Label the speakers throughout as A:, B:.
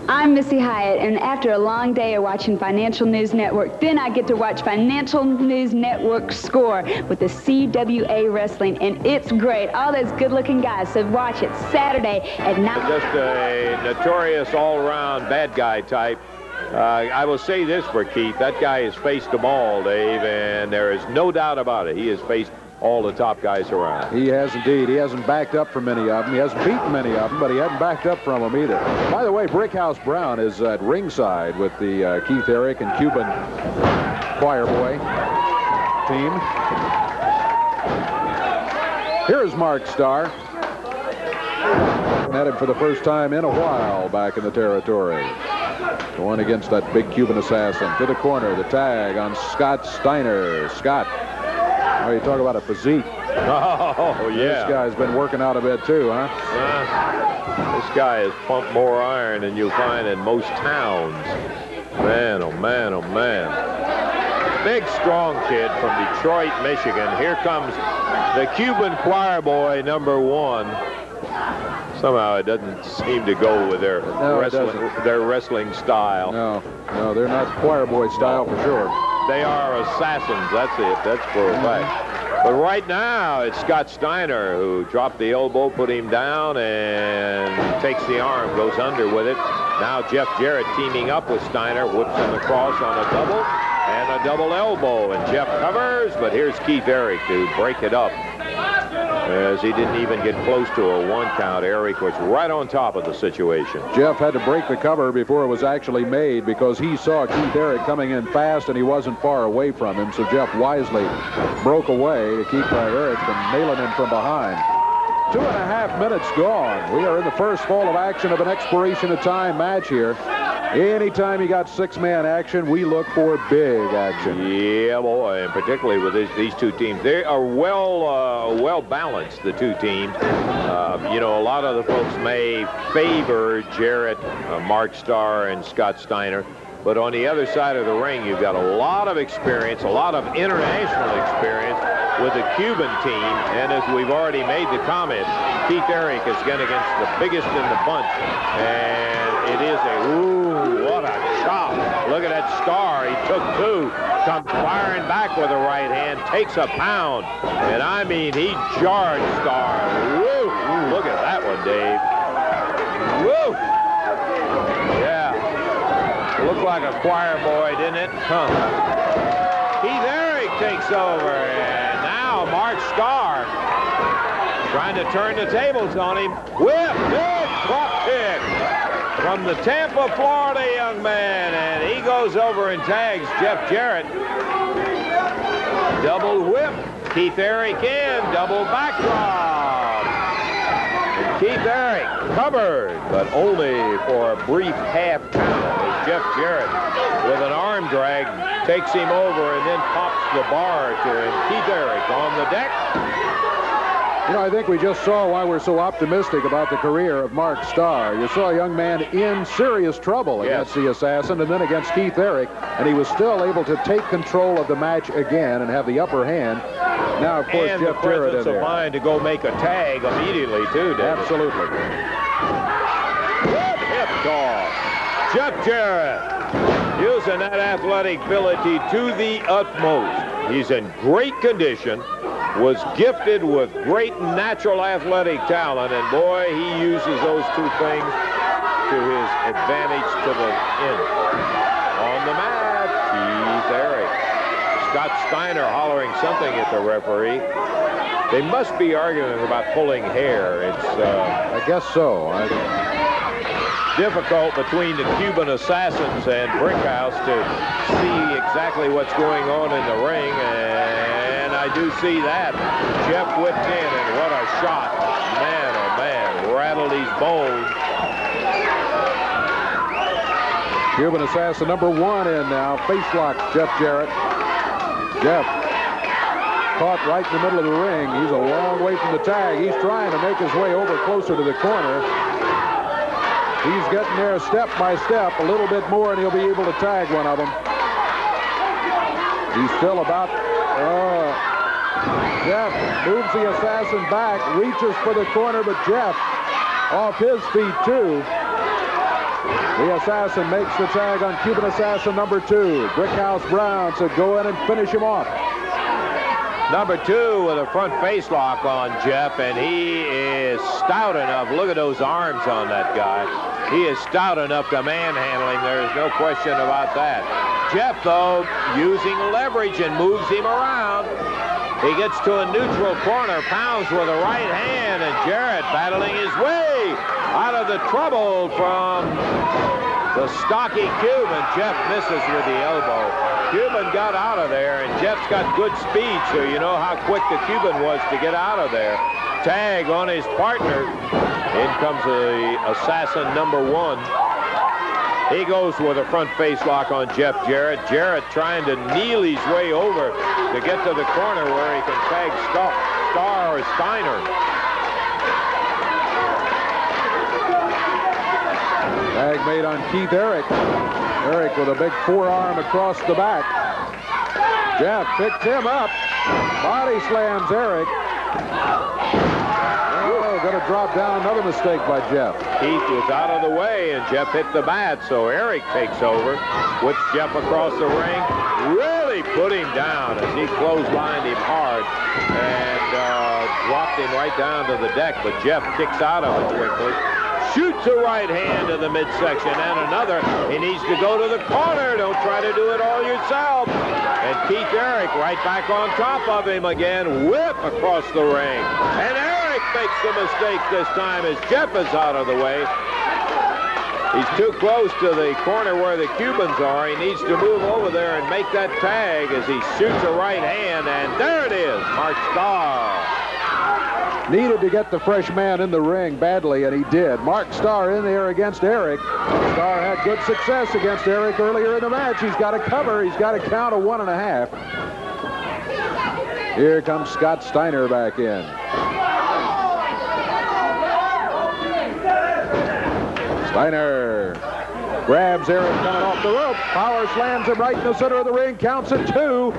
A: I'm Missy Hyatt, and after a long day of watching Financial News Network, then I get to watch Financial News Network Score with the CWA Wrestling, and it's great. All those good-looking guys, so watch it Saturday at 9.
B: Just a notorious all-around bad guy type. I will say this for Keith. That guy has faced them all, Dave, and there is no doubt about it. He has faced all the top guys around.
C: He has indeed. He hasn't backed up from many of them. He hasn't beaten many of them, but he hasn't backed up from them either. By the way, Brickhouse Brown is at ringside with the Keith Eric and Cuban choir boy team. Here's Mark Starr. Met him for the first time in a while back in the territory. Going against that big Cuban assassin. To the corner, the tag on Scott Steiner. Scott. Oh, you talk about a physique.
B: Oh, yeah.
C: This guy's been working out a bit, too, huh?
B: This guy has pumped more iron than you'll find in most towns. Man, oh, man, oh, man. Big, strong kid from Detroit, Michigan. Here comes the Cuban choir boy, #1. Somehow it doesn't seem to go with their, wrestling style.
C: No, they're not choir boy style for sure.
B: They are assassins, that's it. That's for a fact. But right now, it's Scott Steiner who dropped the elbow, put him down, and takes the arm, goes under with it. Now Jeff Jarrett teaming up with Steiner, whips him across on a double, and a double elbow. And Jeff covers, but here's Keith Eric to break it up. As he didn't even get close to a 1 count. Eric was right on top of the situation.
C: Jeff had to break the cover before it was actually made because he saw Keith Eric coming in fast and he wasn't far away from him. So Jeff wisely broke away to keep Eric from nailing him from behind. 2.5 minutes gone. We are in the first fall of action of an expiration of time match here. Anytime you got 6-man action, we look for big action.
B: Yeah, boy, and particularly with these two teams. They are well balanced, the two teams. You know, a lot of the folks may favor Jarrett, Mark Starr, and Scott Steiner. But on the other side of the ring, you've got a lot of experience, a lot of international experience with the Cuban team. And as we've already made the comment, Keith Eric is going against the biggest in the bunch. And it is what a chop. Look at that Starr. He took 2, comes firing back with a right hand, takes a pound. And I mean, he jarred Starr. Woo! Look at that one, Dave. Woo! Yeah. Looked like a choir boy, didn't it? Huh. Keith Eric takes over, and now Mark Starr trying to turn the tables on him. Whip, big drop kick from the Tampa, Florida young man, and he goes over and tags Jeff Jarrett. Double whip. Keith Eric in, double backdrop. And Keith Eric covered, but only for a brief half count. Jeff Jarrett with an arm drag takes him over and then pops the bar to him. Keith Eric on the deck.
C: You know, I think we just saw why we're so optimistic about the career of Mark Starr. You saw a young man in serious trouble against the assassin and then against Keith Eric, and he was still able to take control of the match again and have the upper hand. Now, of course,
B: and
C: Jeff Jarrett in there.
B: And the presence of mind to go make a tag immediately, too, David.
C: Absolutely.
B: Good hip toss. Jeff Jarrett using that athletic ability to the utmost. He's in great condition, was gifted with great natural athletic talent, and boy, he uses those two things to his advantage to the end. On the mat, Keith Eric. Scott Steiner hollering something at the referee. They must be arguing about pulling hair. It's
C: I guess so.
B: difficult between the Cuban assassins and Brickhouse to see exactly what's going on in the ring, and I do see that. Jeff whipped in, and what a shot. Man, oh man, rattled his bones.
C: Cuban assassin #1 in now. Face lock Jeff Jarrett. Jeff caught right in the middle of the ring. He's a long way from the tag. He's trying to make his way over closer to the corner. He's getting there step by step, a little bit more, and he'll be able to tag one of them. He's still about... Jeff moves the assassin back, reaches for the corner, but Jeff off his feet, too. The assassin makes the tag on Cuban assassin number 2. Brickhouse Brown said go in and finish him off.
B: Number 2 with a front face lock on Jeff, and he is stout enough. Look at those arms on that guy. He is stout enough to manhandle him. There is no question about that. Jeff, though, using leverage and moves him around. He gets to a neutral corner, pounds with a right hand, and Jarrett battling his way out of the trouble from the stocky Cuban. Jeff misses with the elbow. Cuban got out of there, and Jeff's got good speed, so you know how quick the Cuban was to get out of there. Tag on his partner. In comes the assassin number 1. He goes with a front face lock on Jeff Jarrett. Jarrett trying to kneel his way over to get to the corner where he can tag Starr or Steiner.
C: Tag made on Keith Eric. Eric with a big forearm across the back. Jeff picked him up. Body slams Eric. Oh, going to drop down. Another mistake by Jeff.
B: Keith was out of the way, and Jeff hit the mat, so Eric takes over. Whips Jeff across the ring. Really put him down as he clotheslined him hard and dropped him right down to the deck, but Jeff kicks out of it quickly. Shoots a right hand to the midsection, and another. He needs to go to the corner. Don't try to do it all yourself. And Keith Eric right back on top of him again. Whip across the ring. And Eric makes the mistake this time as Jeff is out of the way. He's too close to the corner where the Cubans are. He needs to move over there and make that tag as he shoots a right hand, and there it is, Mark Starr.
C: Needed to get the fresh man in the ring badly, and he did. Mark Starr in there against Eric. Starr had good success against Eric earlier in the match. He's got to cover. He's got to count a 1.5. Here comes Scott Steiner back in. Steiner grabs Eric coming off the rope. Power slams him right in the center of the ring. Counts at 2.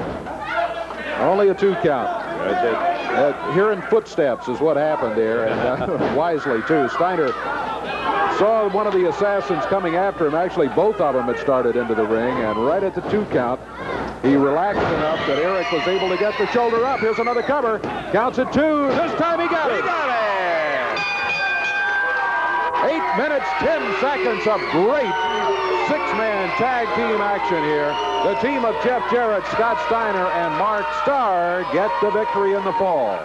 C: Only a 2 count. Hearing footsteps is what happened there, and wisely, too. Steiner saw one of the assassins coming after him. Actually, both of them had started into the ring, and right at the 2 count, he relaxed enough that Eric was able to get the shoulder up. Here's another cover. Counts at 2. This time he got it.
B: He got it!
C: 8 minutes, 10 seconds of great 6-man tag team action here. The team of Jeff Jarrett, Scott Steiner, and Mark Starr get the victory in the fall.